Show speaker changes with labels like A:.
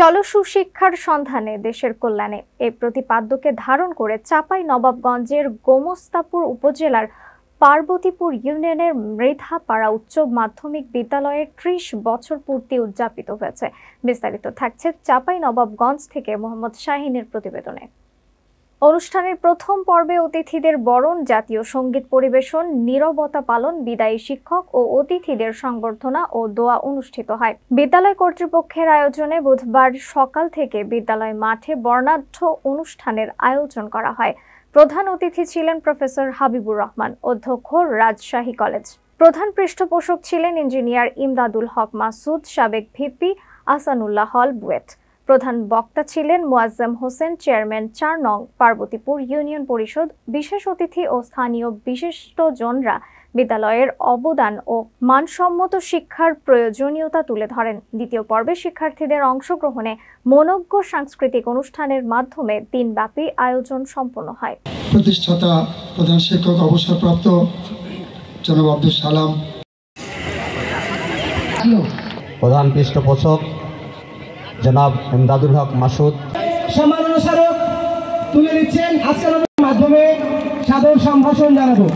A: চলো সুশিক্ষার সন্ধানে দেশের কল্যাণে এই প্রতিপাদ্যকে ধারণ করে চাঁপাইনবাবগঞ্জের গোমস্তাপুর উপজেলার পার্বতীপুর ইউনিয়নের মৃধাপাড়া উচ্চ মাধ্যমিক বিদ্যালয়ের ৩০ বছর পূর্তি উদযাপিত হয়েছে। বিস্তারিত থাকছে চাঁপাইনবাবগঞ্জ থেকে মোহাম্মদ শাহিনের প্রতিবেদনে। অনুষ্ঠানের প্রথম পর্বে অতিথিদের বরণ, জাতীয় সঙ্গীত পরিবেশন, নীরবতা পালন, বিদায়ী শিক্ষক ও অতিথিদের সংবর্ধনা ও দোয়া অনুষ্ঠিত হয়। বিদ্যালয় কর্তৃপক্ষের আয়োজনে বুধবার সকাল থেকে বিদ্যালয় মাঠে বর্ণাঢ্য অনুষ্ঠানের আয়োজন করা হয়। প্রধান অতিথি ছিলেন প্রফেসর হাবিবুর রহমান, অধ্যক্ষ রাজশাহী কলেজ। প্রধান পৃষ্ঠপোষক ছিলেন ইঞ্জিনিয়ার ইমদাদুল হক মাসুদ, সাবেক ভিপি আহসানুল্লাহ হল বুয়েট। প্রধান বক্তা ছিলেন মুয়াজ্জেম হোসেন, চেয়ারম্যান ৪ নং পার্বতীপুর ইউনিয়ন পরিষদ। বিশেষ অতিথি ও স্থানীয় বিশিষ্টজনরা বিদ্যালয়ের অবদান ও মানসম্মত শিক্ষার প্রয়োজনীয়তা তুলে ধরেন। দ্বিতীয় পর্বে শিক্ষার্থীদের অংশগ্রহণে মনোজ্ঞ সাংস্কৃতিক অনুষ্ঠানের মাধ্যমে দিনব্যাপী আয়োজন সম্পন্ন হয়।
B: প্রতিষ্ঠাতা প্রধান শিক্ষক অবসরপ্রাপ্ত জনাব আব্দুল সালাম,
C: প্রধান পৃষ্ঠপোষক জনাব ইমদাদুল হক মাসুদ
D: সম্মাননা স্মারক তুলে দিচ্ছেন। আজকের মাধ্যমে সাদর সম্ভাষণ জানাবো।